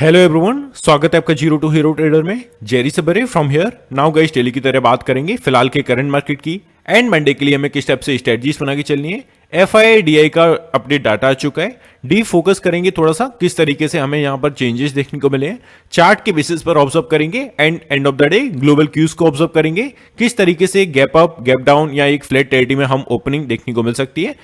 Hello everyone, स्वागत है आपका जीरो टू हीरो ट्रेडर में। जेरी सबरे from here. Now guys, daily की तरह बात करेंगे फिलहाल के करंट मार्केट की एंड मंडे के लिए हमें किस टाइप से स्ट्रेटजीज बना के चलनी है। एफआई डीआई का अपडेट डाटा आ चुका है। डी फोकस करेंगे थोड़ा सा किस तरीके से हमें यहाँ पर चेंजेस देखने को मिले हैं। चार्ट के बेसिस पर ऑब्जर्व करेंगे and end of the day global cues को ऑब्जर्व करेंगे किस तरीके से गैप अप गैप डाउन या एक फ्लैट टेरिटरी में हम ओपनिंग देखने को मिल सकती है।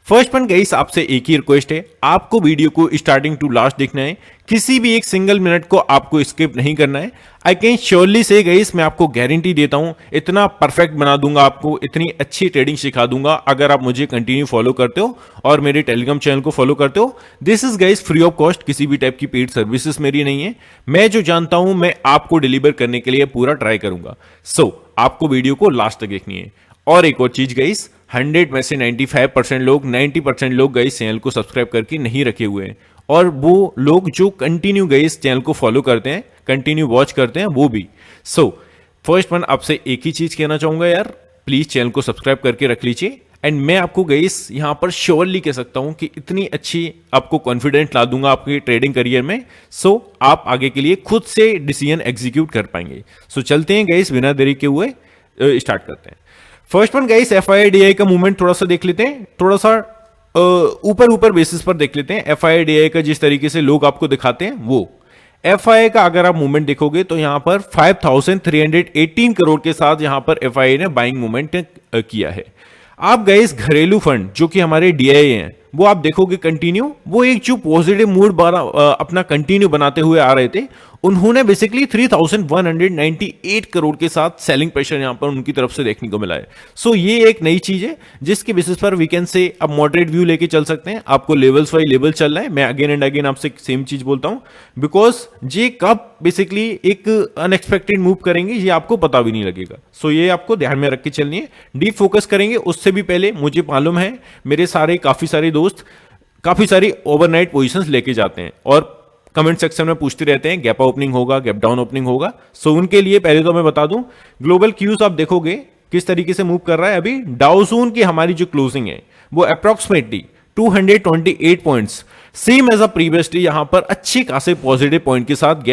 फर्स्ट पॉइंट गाइस, आपसे एक ही रिक्वेस्ट है, आपको वीडियो को स्टार्टिंग टू लास्ट देखना है। किसी भी एक सिंगल मिनट को आपको स्किप नहीं करना है। आई कैन श्योरली से गाइस, मैं आपको गारंटी देता हूं, इतना परफेक्ट बना दूंगा आपको, इतनी अच्छी ट्रेडिंग सिखा दूंगा अगर आप मुझे कंटिन्यू फॉलो करते हो और मेरे टेलीग्राम चैनल को फॉलो करते हो। This is guys free of cost, किसी भी टाइप की पेड सर्विसेज मेरी नहीं है। मैं जो जानता हूं मैं आपको डिलीवर करने के लिए पूरा ट्राई करूंगा। सो आपको वीडियो को लास्ट तक देखनी है। और एक और चीज गाइस, 100 में से 95% लोग 90% लोग गाइस चैनल को सब्सक्राइब करके नहीं रखे हुए हैं, और वो लोग जो कंटिन्यू गाइस चैनल को फॉलो करते हैं, कंटिन्यू वॉच करते हैं, वो भी। सो फर्स्ट वन, आपसे एक ही चीज कहना चाहूंगा यार, प्लीज चैनल को सब्सक्राइब करके रख लीजिए। एंड मैं आपको गाइस यहां पर श्योरली कह सकता हूं कि इतनी अच्छी आपको कॉन्फिडेंट ला दूंगा आपके ट्रेडिंग करियर में। सो आप आगे के लिए खुद से डिसीजन एग्जीक्यूट कर पाएंगे। सो चलते हैं गाइस, बिना देरी के हुए स्टार्ट करते हैं। फर्स्ट वन गाइस, एफआईआई का मूवमेंट थोड़ा सा देख लेते हैं, थोड़ा सा ऊपर ऊपर बेसिस पर देख लेते हैं। एफआईआई का जिस तरीके से लोग आपको दिखाते हैं वो एफआईआई का अगर आप मूवमेंट देखोगे तो यहां पर 5318 करोड़ के साथ यहां पर एफआईआई ने बाइंग मूवमेंट किया है। आप गाइस घरेलू फंड जो कि हमारे डीआई हैं, वो आप देखोगे कंटिन्यू, वो एक जो पॉजिटिव मूड अपना कंटिन्यू बनाते हुए आ रहे थे, उन्होंने बेसिकली 3198 करोड़ के साथ सेलिंग प्रेशर यहां पर उनकी तरफ से देखने को मिला है। सो ये एक नई चीज है जिसके बेसिस पर वीकेंड से अब मॉडरेट व्यू लेके चल सकते हैं। आपको लेवल्स वाइज लेवल चलना है। मैं अगेन एंड अगेन आपसे सेम चीज बोलता हूं, बिकॉज ये कब बेसिकली एक अनएक्सपेक्टेड मूव करेंगे ये आपको पता भी नहीं लगेगा। सो ये आपको ध्यान में रख के चलनी है। डीप फोकस करेंगे उससे भी पहले मुझे मालूम है मेरे काफी सारे दोस्त काफी सारी ओवरनाइट पोजीशंस लेके जाते हैं और कमेंट सेक्शन में पूछते रहते हैं गैप ओपनिंग होगा, गैप डाउन ओपनिंग होगा। सो उनके लिए पहले तो मैं बता दूं, ग्लोबल क्यूज आप देखोगे किस तरीके से मूव कर रहा है। अभी डाउ जोन की हमारी जो क्लोजिंग है वो approximately 228 points, same as a previously यहां पर अच्छे खासे पॉजिटिव पॉइंट के साथ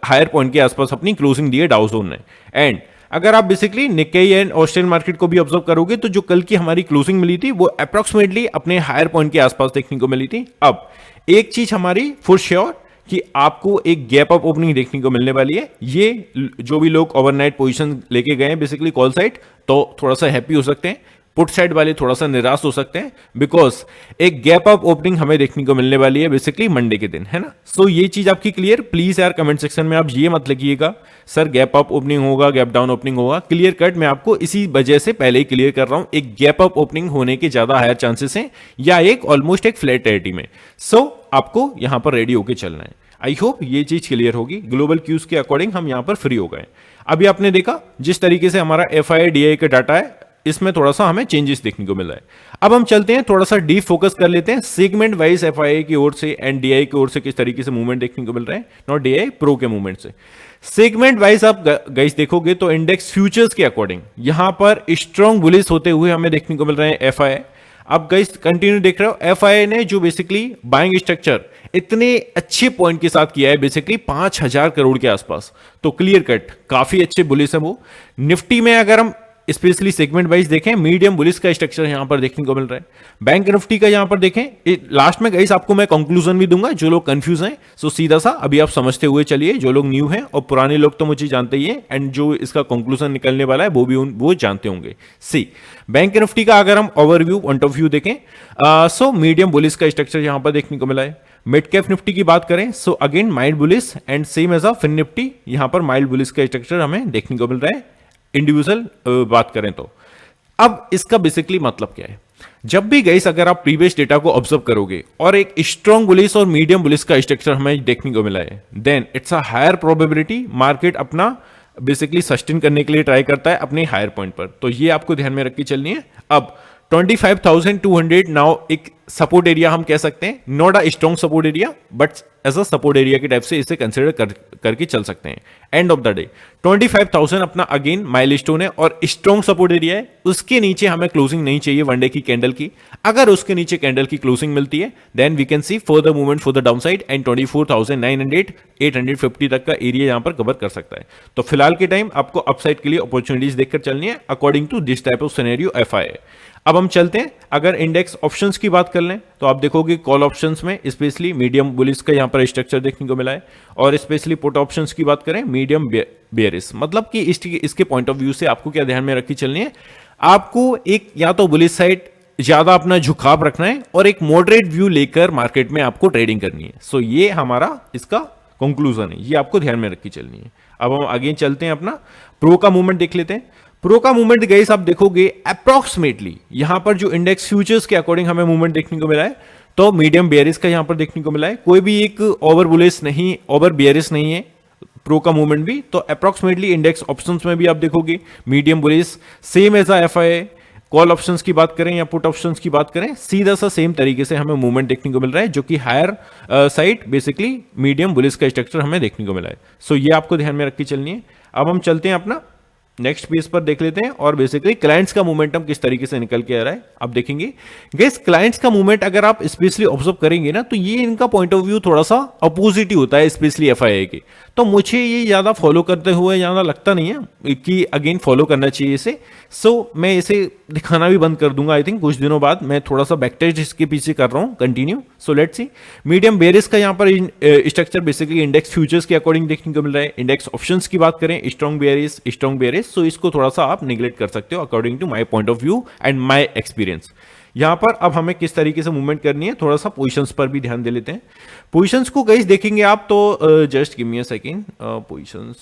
हायर पॉइंट के आसपास अपनी क्लोजिंग दी है डाउ जोन ने। एंड अगर आप basically Nikkei and Australian market को भी ऑब्जर्व करोगे तो जो कल की हमारी क्लोजिंग मिली थी वो अप्रॉक्सीमेटली अपने हायर पॉइंट के आसपास देखने को मिली थी। अब एक चीज हमारी फॉर श्योर कि आपको एक गैप अप ओपनिंग देखने को मिलने वाली है। ये जो भी लोग ओवरनाइट पोजीशन लेके गए हैं बेसिकली कॉल साइड, तो थोड़ा सा हैप्पी हो सकते हैं। पुट साइड वाले थोड़ा सा निराश हो सकते हैं, बिकॉज एक गैप अप ओपनिंग हमें देखने को मिलने वाली है बेसिकली मंडे के दिन, है ना। सो ये चीज आपकी क्लियर। प्लीज यार कमेंट सेक्शन में आप ये मत लिखिएगा सर गैप अप ओपनिंग होगा, गैप डाउन ओपनिंग होगा। क्लियर कट मैं आपको इसी वजह से पहले ही क्लियर कर रहा हूं, एक गैप अप ओपनिंग होने के ज्यादा हायर चांसेस हैं या एक ऑलमोस्ट एक फ्लैट टेरिटरी में। सो आपको यहां पर रेडी होकर चलना है। आई होप ये चीज क्लियर होगी। ग्लोबल क्यूज के अकॉर्डिंग हम यहां पर फ्री हो गए। अभी आपने देखा जिस तरीके से हमारा एफआईआई का डाटा है, इसमें थोड़ा सा हमें चेंजेस देखने को मिल रहा है। अब हम चलते हैं थोड़ा सा डीप फोकस कर लेते हैं सेगमेंट वाइज एफआईआई की ओर से एंड डीआई की ओर से किस तरीके से मूवमेंट देखने को मिल रहा है, नॉट डीआई प्रो के मूवमेंट से। सेगमेंट वाइज आप गाइस देखोगे तो इंडेक्स फ्यूचर्स के अकॉर्डिंग यहां पर स्ट्रॉन्ग बुलिश होते हुए हमें देखने को मिल रहे हैं एफआईआई। अब गाइस कंटिन्यू देख रहे हो, एफआईआई ने जो बेसिकली बाइंग स्ट्रक्चर इतने अच्छे पॉइंट के साथ किया है बेसिकली 5000 करोड़ के आसपास, तो क्लियर कट काफी अच्छे बुलिश है वो। निफ्टी में अगर हम स्पेशली सेगमेंट वाइज देखें, मीडियम बुलिश का स्ट्रक्चर यहां पर देखने को मिल रहा है। बैंक निफ्टी का यहां पर देखें, लास्ट में गाइस आपको मैं कंक्लूजन भी दूंगा जो लोग कंफ्यूज हैं। सो सीधा सा अभी आप समझते हुए चलिए, जो लोग न्यू हैं और पुराने लोग तो मुझे जानते ही हैं, एंड जो इसका कंक्लूजन निकलने वाला है वो भी वो जानते होंगे। सी बैंक निफ्टी का अगर हम ओवरव्यू पॉइंट ऑफ व्यू देखें, सो मीडियम बुलिश का स्ट्रक्चर यहां पर देखने को मिला है। मिड कैप निफ्टी की बात करें so again mild bullish and same as a fin Nifty, यहां पर माइल्ड बुलिश का स्ट्रक्चर हमें देखने को मिल रहा है इंडिविजुअल बात करें तो। अब इसका बेसिकली मतलब क्या है, जब भी गाइस अगर आप प्रीवियस डेटा को ऑब्जर्व करोगे और एक स्ट्रॉन्ग बुलिश और मीडियम बुलिश का स्ट्रक्चर हमें देखने को मिला है, then it's a higher probability market अपना बेसिकली सस्टेन करने के लिए ट्राई करता है अपने हायर पॉइंट पर। तो ये आपको ध्यान में रख के चलनी है। अब 25,200 नाउ एक सपोर्ट एरिया हम कह सकते हैं, not a strong support area but as a support area के टाइप से इसे कंसिडर करके चल सकते हैं। एंड ऑफ द डे 25,000 अपना अगेन माइलस्टोन है और स्ट्रॉन्ग सपोर्ट एरिया है, उसके नीचे हमें क्लोजिंग नहीं चाहिए वनडे की कैंडल की। अगर उसके नीचे कैंडल की क्लोजिंग मिलती है then we can see further movement for the downside and 24,900 850 तक का एरिया यहां पर कवर कर सकता है। तो फिलहाल के टाइम आपको अपसाइड के लिए अपॉर्चुनिटीज देखकर चलनी है according to this type of scenario FII. अब हम चलते हैं, अगर इंडेक्स ऑप्शंस की बात कर लें तो आप देखोगे कॉल ऑप्शंस में स्पेशली मीडियम बुलिश का यहां पर स्ट्रक्चर देखने को मिला है, और स्पेशली पुट ऑप्शंस की बात करें मीडियम बेयरिश। मतलब कि इसके पॉइंट ऑफ व्यू से आपको क्या ध्यान में रखी चलनी है, आपको एक या तो बुलिश साइड ज्यादा अपना झुकाव रखना है और एक मॉडरेट व्यू लेकर मार्केट में आपको ट्रेडिंग करनी है। सो ये हमारा इसका कंक्लूजन है, ये आपको ध्यान में रखी चलनी है। अब हम आगे चलते हैं, अपना प्रो का मूवमेंट देख लेते हैं। प्रो का मूवमेंट गाइस आप देखोगे अप्रॉक्सीमेटली यहां पर जो इंडेक्स फ्यूचर्स के अकॉर्डिंग हमें मूवमेंट देखने को मिला है तो मीडियम बेयरिश का यहां पर देखने को मिला है, कोई भी एक ओवर बुलिश नहीं, ओवर बेयरिश नहीं है प्रो का मूवमेंट भी। तो अप्रॉक्सीमेटली इंडेक्स ऑप्शंस में भी आप देखोगे medium bullish, same as FII. Call options की बात करें या पुट ऑप्शंस की बात करें, सीधा सा सेम तरीके से हमें मूवमेंट देखने को मिल रहा है, जो कि higher side basically medium bullish का स्ट्रक्चर हमें देखने को मिला है। सो ये आपको ध्यान में रख के चलनी है। अब हम चलते हैं अपना नेक्स्ट पेज पर देख लेते हैं और बेसिकली क्लाइंट्स का मूवमेंटम किस तरीके से निकल के आ रहा है आप देखेंगे। गाइस क्लाइंट्स का मूवमेंट अगर आप स्पेशली ऑब्जर्व करेंगे ना तो ये इनका पॉइंट ऑफ व्यू थोड़ा सा अपोजिट ही होता है स्पेशली एफआईआई के। तो मुझे ये ज्यादा फॉलो करते हुए ज्यादा लगता नहीं है कि अगेन फॉलो करना चाहिए इसे। सो मैं इसे दिखाना भी बंद कर दूंगा आई थिंक कुछ दिनों बाद। मैं थोड़ा सा बैकटेज इसके पीछे कर रहा हूं continue. So let's see medium bearish का यहां पर स्ट्रक्चर बेसिकली इंडेक्स फ्यूचर्स के अकॉर्डिंग देखने को मिल रहा है। इंडेक्स ऑप्शंस की बात करें स्ट्रॉन्ग बेयरिश, सो इसको थोड़ा सा आप निगलेक्ट कर सकते हो according to my point of view and my experience. यहां पर अब हमें किस तरीके से मूवमेंट करनी है, थोड़ा सा पोजीशंस पर भी ध्यान दे लेते हैं। पोजीशंस को गाइस देखेंगे आप तो just give me a second, positions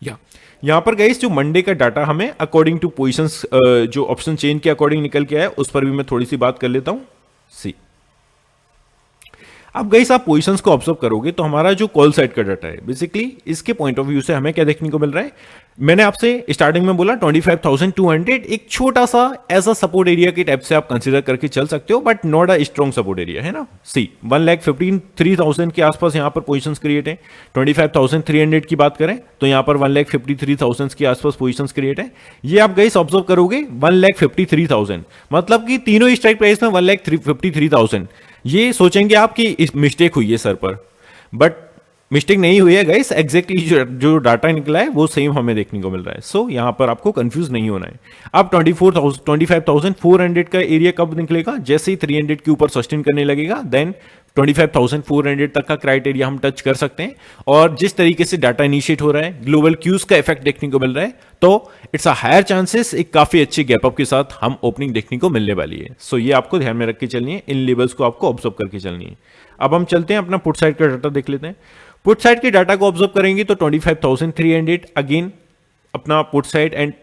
या यहां पर गाइस जो मंडे का डाटा हमें अकॉर्डिंग टू पोजीशंस जो ऑप्शन चेन के अकॉर्डिंग निकल के आया उस पर भी मैं थोड़ी सी बात कर लेता हूं। सी अब गाइस आप पोजीशंस को ऑब्जर्व करोगे तो हमारा जो कॉल साइड का डाटा है बेसिकली इसके पॉइंट ऑफ व्यू से हमें क्या देखने को मिल रहा है। मैंने आपसे स्टार्टिंग में बोला 25,200 एक छोटा सा ऐसा सपोर्ट एरिया के टाइप से आप कंसीडर करके चल सकते हो but not a strong support area है ना। सी 1,53,000 के आसपास यहां पर पोजीशंस क्रिएट है। 25,300 की बात करें तो यहां पर 1,53,000 के आसपास पोजीशंस क्रिएट है। ये आप गाइस ऑब्जर्व करोगे 1,53,000 मतलब कि तीनों ही स्ट्राइक प्राइस में 1,53,000। ये सोचेंगे आप कि मिस्टेक हुई है सर पर, बट मिस्टेक नहीं हुई है गाइस। एग्जैक्टली जो डाटा निकला है वो सेम हमें देखने को मिल रहा है। सो यहां पर आपको कंफ्यूज नहीं होना है। अब 25,400 का एरिया कब निकलेगा, जैसे ही 300 के ऊपर सस्टेन करने लगेगा देन 25,400 तक का क्राइटेरिया हम टच कर सकते हैं। और जिस तरीके से डाटा इनिशिएट हो रहा है, ग्लोबल क्यूज का इफेक्ट देखने को मिल रहा है, तो इट्स अ हायर चांसेस एक काफी अच्छे गैप अप के साथ हम ओपनिंग देखने को मिलने वाली है। सो ये आपको ध्यान में रख के चलनी है, इन लेवल्स को आपको ऑब्जर्व करके चलनी है। अब हम चलते हैं अपना पुट साइड का डाटा देख लेते हैं। पुट साइड के डाटा को ऑब्जर्व करेंगे तो 25,300 अगेन अपना put side and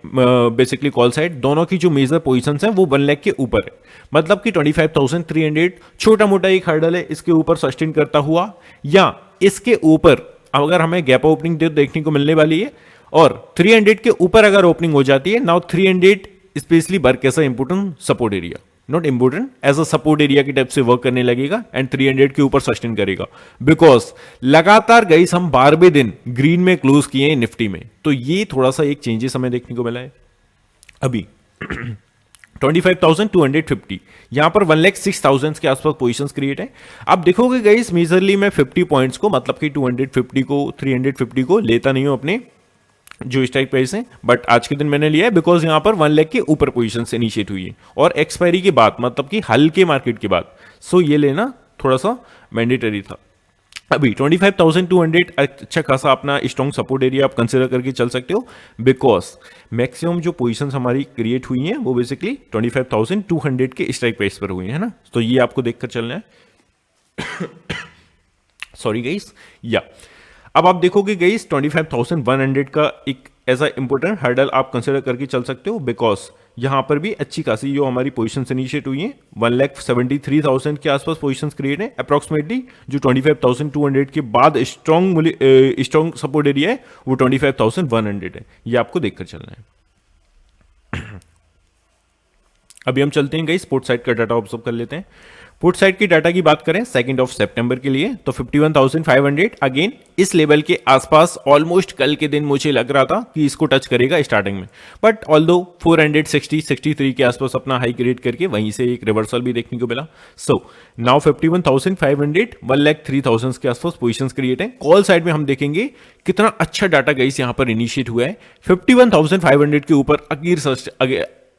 basically call side दोनों की जो मेजर पोजीशंस हैं वो 1 लाख के ऊपर है। मतलब कि 25,300 छोटा मोटा एक हर्डल है, इसके ऊपर सस्टेन करता हुआ या इसके ऊपर अगर हमें गैप ओपनिंग देखने को मिलने वाली है और 300 के ऊपर अगर ओपनिंग हो जाती है, now 300 specially work as a important support area, not important as a support area की टाइप से वर्क करने लगेगा एंड 300 के ऊपर सस्टेन करेगा। बिकॉज लगातार गाइस हम 12वें दिन ग्रीन में क्लोज किए हैं निफ्टी में, तो ये थोड़ा सा एक चेंजेस हमें देखने को मिला है। अभी 25,250 यहां पर 1,06,000 के आसपास पोजीशंस क्रिएट है। आप देखोगे गाइस मेजरली मैं 50 पॉइंट्स को मतलब कि 250 को 350 को लेता नहीं हूं अपने जो स्ट्राइक प्राइस है, बट आज के दिन मैंने लिया है बिकॉज यहां पर 1 लाख के ऊपर पोजीशन से इनिशिएट हुई है और एक्सपायरी के बाद मतलब कि हल्के मार्केट के बाद। सो ये लेना थोड़ा सा मैंडेटरी था। अभी 25,200 अच्छा खासा अपना स्ट्रॉन्ग सपोर्ट एरिया आप कंसिडर करके चल सकते हो बिकॉज मैक्सिमम जो पोजीशंस हमारी क्रिएट हुई हैं वो बेसिकली 25,200 के स्ट्राइक प्राइस पर हुई है ना। तो ये आपको देखकर चलना है। सॉरी गाइस, या अब आप देखोगे गाइस 25,100 का एक ऐसा इंपोर्टेंट हर्डल आप कंसिडर करके चल सकते हो बिकॉज यहां पर भी अच्छी खासी जो हमारी पोजीशन इनिशिएट हुई है 1,73,000 के आसपास पोजीशंस क्रिएट है अप्रॉक्सीमेटली। जो 25,200 के बाद स्ट्रॉन्ग सपोर्ट एरिया है वो 25,100 है। ये आपको देखकर चलना है। अभी हम चलते हैं गाइस पुट साइड का डाटा ऑब्जर्व कर लेते हैं। पुट साइड की डाटा की बात करें 2 सितंबर के लिए तो 51,500 अगेन इस लेवल के आसपास ऑलमोस्ट कल के दिन मुझे लग रहा था कि इसको टच करेगा स्टार्टिंग में, बट ऑल्दो 463 के आसपास अपना हाई क्रिएट करके वहीं से एक रिवर्सल भी देखने को मिला। सो नाउ 51,500 1,03,000 के आसपास पोजीशंस क्रिएट है। कॉल साइड में हम देखेंगे कितना अच्छा डाटा गाइस यहां पर इनिशिएट हुआ है। 51,500 के ऊपर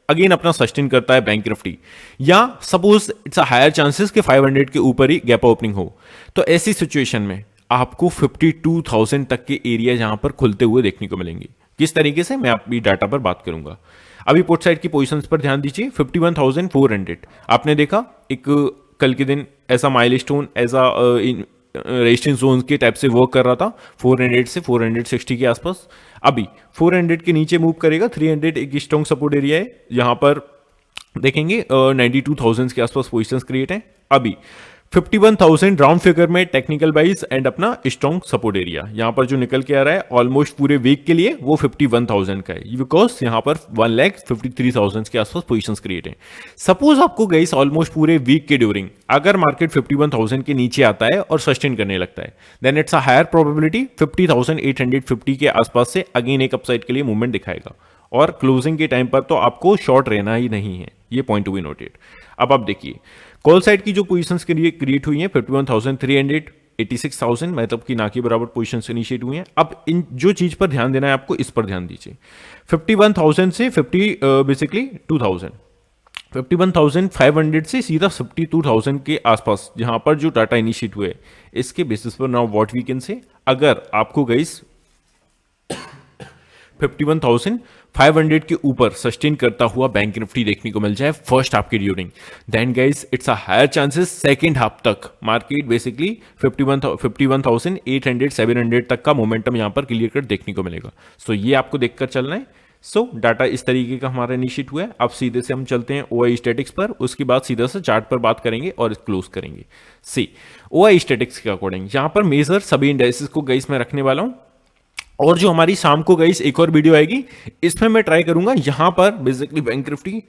अगेन अपना सस्टेन करता है बैंक निफ्टी, या suppose it's a higher chances कि 500 के ऊपर ही गैप ओपनिंग हो, तो ऐसी सिचुएशन में आपको 52,000 तक के एरिया यहां पर खुलते हुए देखने को मिलेंगे। किस तरीके से मैं आपकी डाटा पर बात करूंगा। अभी पुट साइड की पोजीशंस पर ध्यान दीजिए। 51,400 आपने देखा एक कल के दिन ऐसा माइलस्टोन ऐसा रेजिस्टेंस जोन के टाइप से वर्क कर रहा था 400 से 460 के आसपास। अभी 400 के नीचे मूव करेगा, 300 एक स्ट्रॉन्ग सपोर्ट एरिया है, यहां पर देखेंगे 92,000 के आसपास पोजीशंस क्रिएट है। अभी 51,000 राउंड फिगर में टेक्निकल वाइज एंड अपना स्ट्रॉन्ग सपोर्ट एरिया यहां पर जो निकल के आ रहा है ऑलमोस्ट पूरे वीक के लिए वो 51,000 का है, बिकॉज यहां पर 1,53,000 के आसपास पोजीशंस क्रिएट है। सपोज आपको गाइस ऑलमोस्ट पूरे वीक के ड्यूरिंग अगर मार्केट 51,000 के नीचे आता है और सस्टेन करने लगता है, then it's a higher probability 50,850 के आसपास से अगेन एक अपसाइड के लिए मूवमेंट दिखाएगा, और क्लोजिंग के टाइम पर तो आपको शॉर्ट रहना ही नहीं है, ये पॉइंट टू बी नोटेड। अब आप देखिए कॉल साइड की जो पोजीशंस के लिए क्रिएट हुई हैं 51,300 86,000 मतलब कि ना के बराबर पोजीशंस इनिशिएट हुई हैं। अब इन जो चीज पर ध्यान देना है आपको, इस पर ध्यान दीजिए। 51,000 से 52,000 51,500 से सीधा 52,000 के आसपास जहां पर जो डाटा इनिशिएट हुए, इसके बेसिस पर now what we can say, अगर आपको गाइस 51,500 के ऊपर सस्टेन करता हुआ बैंक निफ्टी देखने को मिल जाए फर्स्ट हाफ के during, then guys it's a higher chances second half तक मार्केट बेसिकली 51,800 700 तक का मोमेंटम यहां पर क्लियर कट देखने को मिलेगा। सो ये आपको देखकर चलना है। सो डाटा इस तरीके का हमारा इनिशिएट हुआ है। अब सीधे से हम चलते हैं ओआई स्टैटिक्स पर, उसके बाद सीधा से चार्ट पर बात करेंगे और क्लोज करेंगे। सी ओआई स्टैटिक्स के अकॉर्डिंग यहां पर मेजर सभी इंडाइसेस को गाइस मैं रखने वाला हूं, और जो हमारी शाम को गाइस एक और वीडियो आएगी इसमें मैं ट्राई करूंगा यहां पर basically bank Nifty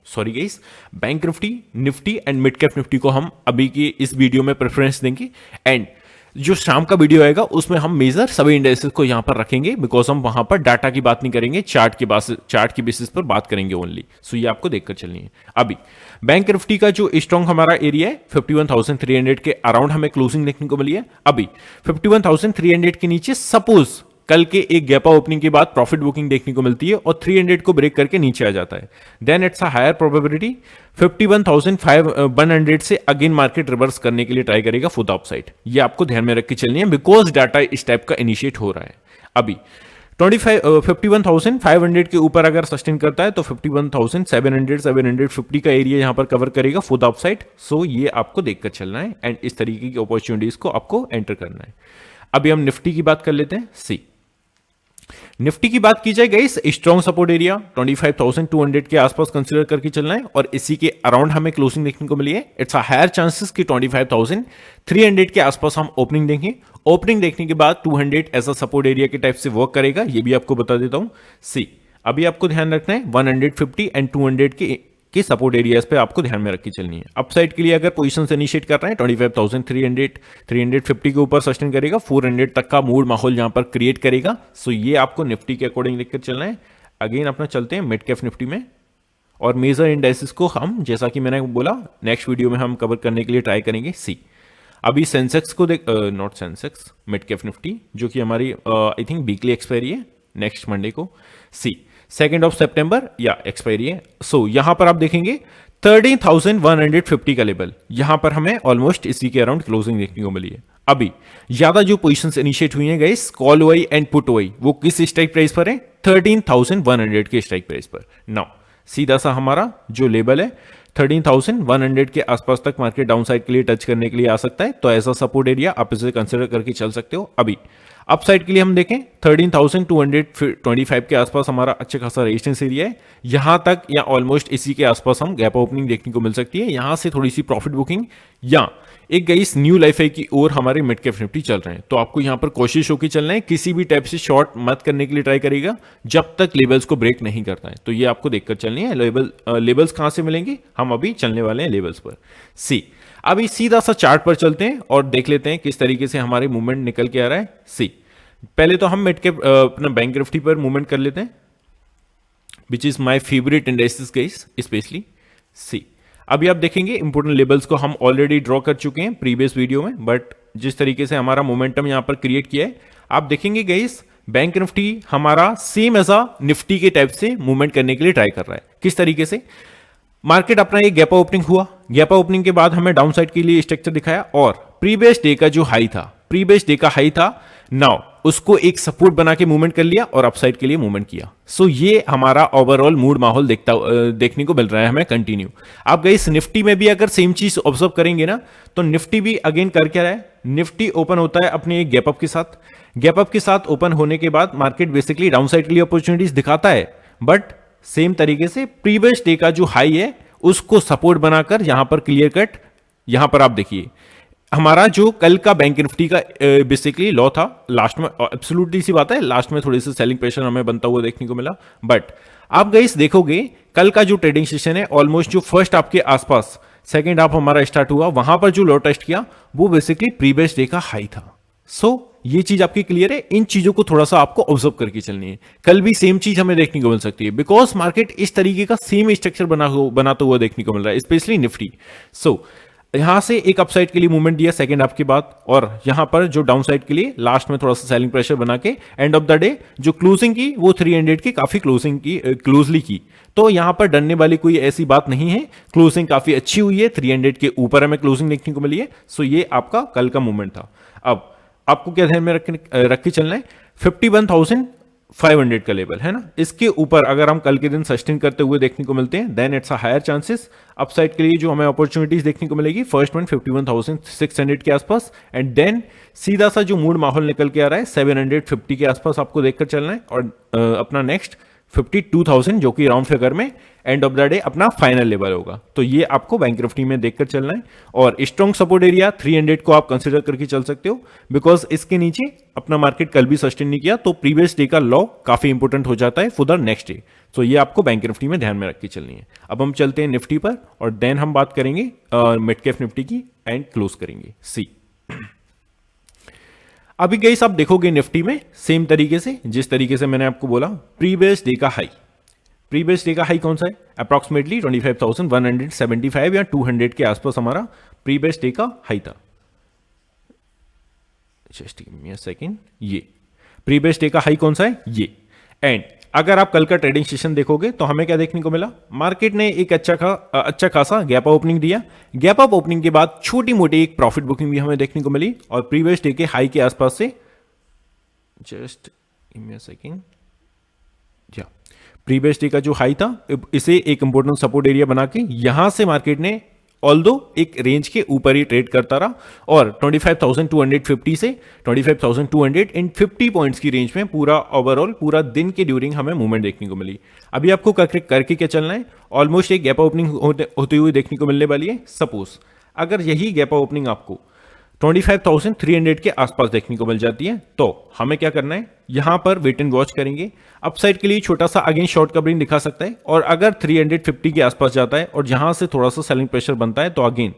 sorry guys bank Nifty and mid cap Nifty को हम अभी की इस वीडियो में प्रेफरेंस देंगे, एंड जो शाम का वीडियो आएगा उसमें हम मेजर सभी इंडेक्सेस को यहां पर रखेंगे, बिकॉज हम वहां पर डाटा की बात नहीं करेंगे, चार्ट की बेसिस पर बात करेंगे ओनली। सो ये आपको देखकर चलनी है। अभी बैंक निफ्टी का जो स्ट्रॉन्ग हमारा एरिया है 51,300 के अराउंड हमें क्लोजिंग देखने को मिली है। अभी 51,300 के नीचे सपोज कल के एक गैपा ओपनिंग के बाद प्रॉफिट बुकिंग देखने को मिलती है और 300 को ब्रेक करके नीचे आ जाता है, then it's a higher probability 51,100 से अगेन मार्केट रिवर्स करने के लिए ट्राई करेगा फॉर द अपसाइड। ये आपको ध्यान में रख के चलनी है, बिकॉज डाटा इस टाइप का इनिशिएट हो रहा है। अभी 51,500 के ऊपर अगर सस्टेन करता है तो 51,700 750 का एरिया यहां पर कवर करेगा फॉर द अपसाइड। सो ये आपको देखकर चलना है एंड इस तरीके की अपॉर्चुनिटीज को आपको एंटर करना है। अभी हम निफ्टी की बात कर लेते हैं। सी निफ्टी की बात की जाए गाइस, स्ट्रॉन्ग सपोर्ट एरिया 25,200 के आसपास कंसीडर करके चलना है, और इसी के अराउंड हमें क्लोजिंग देखने को मिली है। इट्स अ हायर चांसेस कि 25,300 के आसपास हम ओपनिंग देंगे। ओपनिंग देखने के बाद 200 ऐसा सपोर्ट एरिया के टाइप से वर्क करेगा, ये भी आपको बता देता हूं। सी अभी आपको ध्यान रखना है 150 एंड 200 के सपोर्ट एरियाज पे आपको ध्यान में रख के चलनी है। अपसाइड के लिए अगर पोजीशन इनिशिएट कर रहे हैं 25,300 350 के ऊपर सस्टेन करेगा, 400 तक का मूड माहौल यहां पर क्रिएट करेगा। सो ये आपको निफ्टी के अकॉर्डिंग लेकर चलना है। अगेन अपना चलते हैं मिड कैप निफ्टी में, और मेजर इंडाइसेस को हम जैसा कि मैंने बोला नेक्स्ट वीडियो में हम कवर करने के लिए ट्राई करेंगे। सी अभी सेंसेक्स को देख not Sensex mid cap Nifty जो कि हमारी आई थिंक वीकली एक्सपायरी है नेक्स्ट मंडे को। सी 2 सितंबर या एक्सपायरी है। सो यहां पर आप देखेंगे 13,150 का लेवल, यहां पर हमें ऑलमोस्ट इसी के अराउंड क्लोजिंग देखने को मिली है। अभी ज्यादा जो पोजीशंस इनिशिएट हुई हैं गाइस कॉल वाई एंड पुट वाई, वो किस स्ट्राइक प्राइस पर है 13,100 के स्ट्राइक प्राइस पर। नाउ सीधा सा हमारा जो लेवल है 13,100 के आसपास तक मार्केट डाउन साइड के लिए टच करने के लिए आ सकता है, तो ऐसा सपोर्ट एरिया आप इसे कंसिडर करके चल सकते हो। अभी अपसाइड के लिए हम देखें 13,225 के आसपास हमारा अच्छा खासा रेजिस्टेंस एरिया है, यहां तक या ऑलमोस्ट इसी के आसपास हम गैप ओपनिंग देखने को मिल सकती है, यहां से थोड़ी सी प्रॉफिट बुकिंग या एक गई इस न्यू लाइफ है की ओर हमारे मिड कैप निफ्टी चल रहे हैं, तो आपको यहां पर कोशिश होकर चलना है, किसी भी टाइप से शॉर्ट मत करने के लिए ट्राई करेगा जब तक लेवल्स को ब्रेक नहीं करता है। तो ये आपको देखकर चलनी है। लेवल्स कहां से मिलेंगे, हम अभी चलने वाले हैं लेवल्स पर। सी, अभी सीधा सा चार्ट पर चलते हैं और देख लेते हैं किस तरीके से हमारे मूवमेंट निकल के आ रहा है। सी, पहले तो हम मिड कैप अपना बैंक निफ्टी पर मूवमेंट कर लेते हैं, which is my favourite indexes guys specially. See, अभी आप देखेंगे इंपोर्टेंट लेवल्स को हम ऑलरेडी ड्रॉ कर चुके हैं प्रीवियस वीडियो में, बट जिस तरीके से हमारा मोमेंटम यहां पर क्रिएट किया है, आप देखेंगे गाइस बैंक निफ्टी हमारा सेम ऐसा निफ्टी के टाइप से मूवमेंट करने के लिए ट्राई कर रहा है। किस तरीके से, मार्केट अपना एक गैप ओपनिंग हुआ, गैप ओपनिंग के बाद हमें डाउन साइड के लिए स्ट्रक्चर दिखाया और प्रीवियस डे का जो हाई था, प्रीवियस डे का हाई था, नाउ उसको एक सपोर्ट बना के मूवमेंट कर लिया और अपसाइड के लिए मूवमेंट किया। सो ये हमारा ओवरऑल मूड माहौल देखने को मिल रहा है हमें कंटिन्यू। आप गई इस निफ्टी में भी अगर सेम चीज ऑब्जर्व करेंगे ना, तो निफ्टी भी अगेन कर क्या रहा है, निफ्टी ओपन होता है अपने एक गैप अप के साथ, गैप अप के साथ ओपन होने के बाद मार्केट बेसिकली डाउन साइड के लिए अपॉर्चुनिटीज दिखाता है, बट सेम तरीके से प्रीवियस डे का जो हाई है उसको सपोर्ट बनाकर यहां पर क्लियर कट, यहां पर आप देखिए हमारा जो कल का बैंक निफ्टी का बेसिकली लॉ था, लास्ट में एब्सोल्युटली सी बात है, लास्ट में थोड़ी सी सेलिंग प्रेशर हमें बनता हुआ देखने को मिला, बट आप गाइस देखोगे कल का जो ट्रेडिंग सेशन है ऑलमोस्ट जो फर्स्ट आपके आसपास सेकंड हाफ हमारा स्टार्ट हुआ, वहां पर जो लॉ टेस्ट किया वो बेसिकली प्रीवियस डे का हाई था। सो ये चीज आपकी क्लियर है, इन चीजों को थोड़ा सा आपको ऑब्जर्व करके चलनी है। कल भी सेम चीज हमें देखने को मिल सकती है, बिकॉज मार्केट इस तरीके का सेम स्ट्रक्चर बनाता हुआ देखने को मिल रहा है, स्पेशली निफ्टी। सो यहां से एक अपसाइड के लिए मूवमेंट दिया सेकंड हाफ के बाद, और यहां पर जो डाउन साइड के लिए लास्ट में थोड़ा सा सेलिंग प्रेशर बना के एंड ऑफ द डे जो क्लोजिंग की वो 300 की काफी क्लोजली की। तो यहां पर डरने वाली कोई ऐसी बात नहीं है, क्लोजिंग काफी अच्छी हुई है, 300 के ऊपर हमें क्लोजिंग देखने को मिली है। सो ये आपका कल का मूवमेंट था। अब आपको क्या ध्यान में रख के चलना है, 51,500 का लेवल है ना, इसके ऊपर अगर हम कल के दिन सस्टेन करते हुए देखने को मिलते हैं, then it's a higher chances upside के लिए जो हमें अपॉर्चुनिटीज देखने को मिलेगी। फर्स्ट वन 51,600 के आसपास, एंड देन सीधा सा जो मूड माहौल निकल के आ रहा है 750 के आसपास आपको देखकर चलना है, और अपना नेक्स्ट 52,000 जो कि राउंड फिगर में एंड ऑफ द डे अपना फाइनल लेवल होगा। तो ये आपको बैंक निफ्टी में देखकर चलना है, और स्ट्रॉन्ग सपोर्ट एरिया 300 को आप कंसीडर करके चल सकते हो, बिकॉज इसके नीचे अपना मार्केट कल भी सस्टेन नहीं किया, तो प्रीवियस डे का लॉ काफी इंपोर्टेंट हो जाता है फॉर द नेक्स्ट डे। तो ये आपको बैंक निफ्टी में ध्यान में रख के चलनी है। अब हम चलते हैं निफ्टी पर, और देन हम बात करेंगे मिड कैप निफ्टी की एंड क्लोज करेंगे। सी, अभी गाइस आप देखोगे निफ्टी में सेम तरीके से जिस तरीके से मैंने आपको बोला, प्रीवियस डे का हाई, प्रीवियस डे का हाई कौन सा है, अप्रॉक्सीमेटली 25,175 या 200 के आसपास हमारा प्रीवियस डे का हाई था। Just give me a second, ये प्रीवियस डे का हाई कौन सा है, ये। एंड अगर आप कल का ट्रेडिंग सेशन देखोगे तो हमें क्या देखने को मिला, मार्केट ने एक अच्छा खासा गैप अप ओपनिंग दिया, गैप अप ओपनिंग के बाद छोटी मोटी एक प्रॉफिट बुकिंग भी हमें देखने को मिली, और प्रीवियस डे के हाई के आसपास से just give me a second, या प्रीवियस डे का जो हाई था इसे एक इंपॉर्टेंट सपोर्ट एरिया बना के यहां से मार्केट ने ऑल्दो एक रेंज के ऊपर ही ट्रेड करता रहा, और 25,250 से 25,250 पॉइंट्स की रेंज में पूरा ओवरऑल पूरा दिन के ड्यूरिंग हमें मूवमेंट देखने को मिली। अभी आपको करके क्या चलना है, ऑलमोस्ट एक गैप ओपनिंग होते हुए देखने को मिलने वाली है। सपोज अगर यही गैप ओपनिंग आपको 25,300 के आसपास देखने को मिल जाती है, तो हमें क्या करना है, यहां पर वेट एंड वॉच करेंगे। अपसाइड के लिए छोटा सा अगेन शॉर्ट कवरिंग दिखा सकता है, और अगर 350 के आसपास जाता है और यहां से थोड़ा सा सेलिंग प्रेशर बनता है, तो अगेन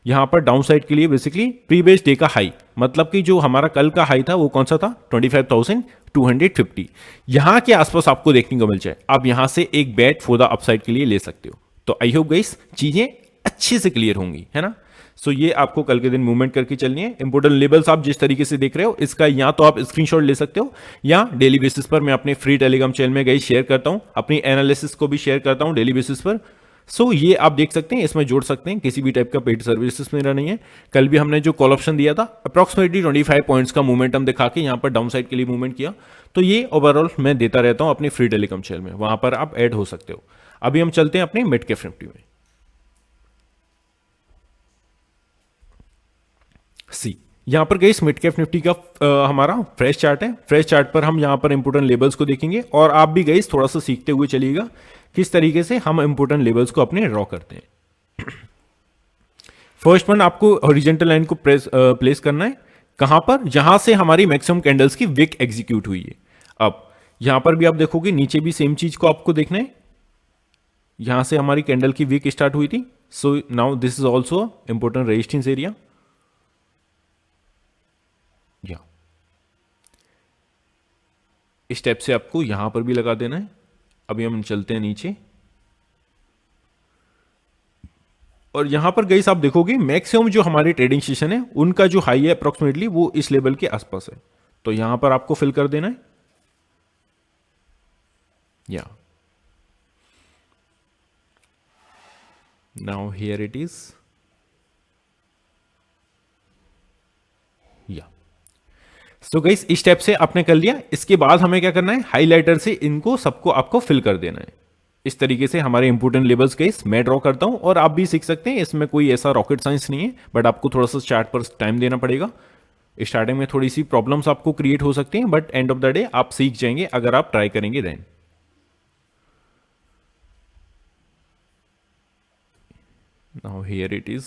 यहां पर डाउन साइड के लिए बेसिकली प्रीवियस डे का हाई, मतलब कि जो हमारा कल का हाई था वो कौन सा था, 25,250, यहां के आसपास आपको देखने को मिल जाए, आप यहां से एक बैट फॉर द अपसाइड के लिए ले सकते हो। तो आई होप गाइस चीजें अच्छे से क्लियर होंगी, है ना। सो ये आपको कल के दिन मूवमेंट करके चलनी है। इंपोर्टेंट लेवल्स आप जिस तरीके से देख रहे हो, इसका या तो आप स्क्रीनशॉट ले सकते हो, या डेली बेसिस पर मैं अपने फ्री टेलीग्राम चैनल में गई शेयर करता हूं, अपनी एनालिसिस को भी शेयर करता हूं डेली बेसिस पर। सो ये आप देख सकते हैं, इसमें जोड़ सकते हैं, किसी भी टाइप का पेड सर्विसेज मेरा नहीं है। कल भी हमने जो कॉल ऑप्शन दिया था अप्रॉक्सीमेटली 25 पॉइंट्स का मोमेंटम दिखा के यहां पर डाउन साइड के लिए मूवमेंट किया, तो ये ओवरऑल मैं देता रहता हूं अपनी फ्री टेलीग्राम चैनल में, वहां पर आप ऐड हो सकते हो। अभी हम चलते हैं अपने मिड कैप निफ्टी में। सी, यहां पर गई मिड कैप निफ्टी का हमारा फ्रेश चार्ट है। फ्रेश चार्ट पर हम यहां पर इंपोर्टेंट लेवल्स को देखेंगे, और आप भी गई थोड़ा सा सीखते हुए चलिएगा किस तरीके से हम इंपोर्टेंट लेवल्स को अपने ड्रॉ करते हैं। फर्स्ट वन आपको हॉरिजेंटल लाइन को प्लेस करना है कहां पर, जहां से हमारी मैक्सिमम कैंडल्स की विक एग्जीक्यूट हुई है। अब यहां पर भी आप देखोगे नीचे भी सेम चीज को आपको देखना है, यहां से हमारी कैंडल की विक स्टार्ट हुई थी। So now this is also important resistance area. या इस स्टेप से आपको यहां पर भी लगा देना है। अभी हम चलते हैं नीचे, और यहां पर गई आप देखोगे मैक्सिमम जो हमारे ट्रेडिंग सेशन है उनका जो हाई है अप्रोक्सीमेटली वो इस लेवल के आसपास है। तो यहां पर आपको फिल कर देना है। या नाउ हियर इट इज। या सो गाइस इस स्टेप से आपने कर लिया। इसके बाद हमें क्या करना है, हाइलाइटर से इनको सबको आपको फिल कर देना है। इस तरीके से हमारे इंपोर्टेंट लेवल्स गाइस मैं ड्रॉ करता हूं, और आप भी सीख सकते हैं। इसमें कोई ऐसा रॉकेट साइंस नहीं है, बट आपको थोड़ा सा चार्ट पर टाइम देना पड़ेगा। स्टार्टिंग में थोड़ी सी प्रॉब्लम्स आपको क्रिएट हो सकती हैं, but end of the day आप सीख जाएंगे अगर आप ट्राई करेंगे then. Now here it is.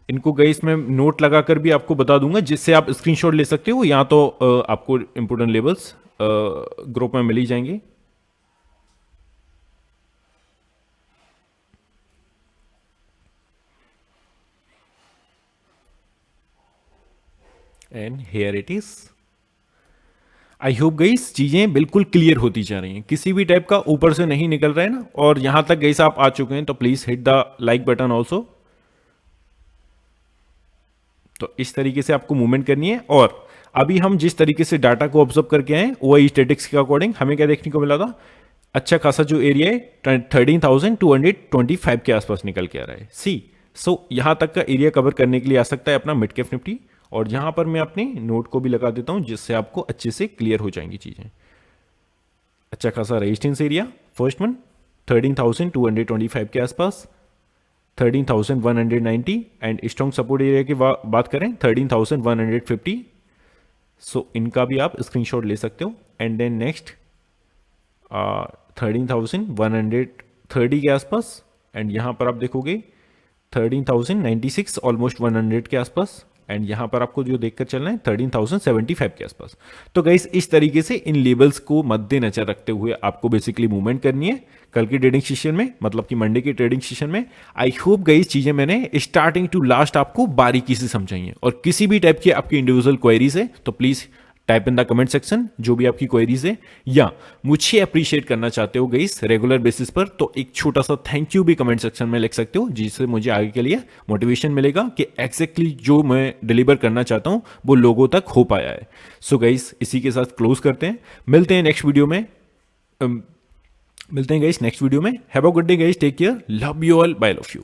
इनको गई इसमें नोट लगाकर भी आपको बता दूंगा, जिससे आप स्क्रीनशॉट ले सकते हो, या तो आपको इंपोर्टेंट लेवल्स ग्रुप में मिल ही जाएंगे। And here it is. I hope guys चीजें बिल्कुल क्लियर होती जा रही हैं, किसी भी टाइप का ऊपर से नहीं निकल रहा है ना। और यहां तक गई आप आ चुके हैं तो please hit the like button also. तो इस तरीके से आपको मूवमेंट करनी है। और अभी हम जिस तरीके से डाटा को ऑब्जर्व करके आए वो स्टैटिक्स के अकॉर्डिंग हमें क्या देखने को मिला था, अच्छा खासा जो एरिया है 13,225 के आसपास निकल के आ रहा है। सो यहां तक का एरिया कवर करने के लिए आ सकता है अपना मिड कैप निफ्टी। और यहां पर मैं अपनी नोट को भी लगा देता हूं, जिससे आपको अच्छे से क्लियर हो जाएंगी चीजें। अच्छा खासा रेजिस्टेंस एरिया फर्स्ट वन 13,225 के आसपास, 13,190, एंड स्ट्रॉन्ग सपोर्ट एरिया की बात करें 13,150। सो इनका भी आप स्क्रीनशॉट ले सकते हो। एंड देन नेक्स्ट 13,130 के आसपास, एंड यहां पर आप देखोगे 13,096 ऑलमोस्ट 100 के आसपास। एंड यहां पर आपको जो देखकर चलना है 13,075 के आसपास। तो गाइस इस तरीके से इन लेवल्स को मद्देनजर रखते हुए आपको बेसिकली मूवमेंट करनी है कल की ट्रेडिंग सेशन में, मतलब कि मंडे की ट्रेडिंग सेशन में। आई होप गाइस चीजें मैंने स्टार्टिंग टू लास्ट आपको बारीकी से समझाई हैं। और किसी भी टाइप की आपकी इंडिविजुअल क्वेरीज है तो please type in the comment section जो भी आपकी क्वेरीज है, या मुझे अप्रिशिएट करना चाहते हो गाइस रेगुलर बेसिस पर, तो एक छोटा सा थैंक यू भी कमेंट सेक्शन में लिख सकते हो, जिससे मुझे आगे के लिए मोटिवेशन मिलेगा कि एग्जैक्टली जो मैं डिलीवर करना चाहता हूं वो लोगों तक हो पाया है। सो गाइस इसी के साथ क्लोज करते हैं, मिलते हैं नेक्स्ट वीडियो में। मिलते हैं गाइस नेक्स्ट वीडियो में। Have a good day guys, take care, love you all, bye love you.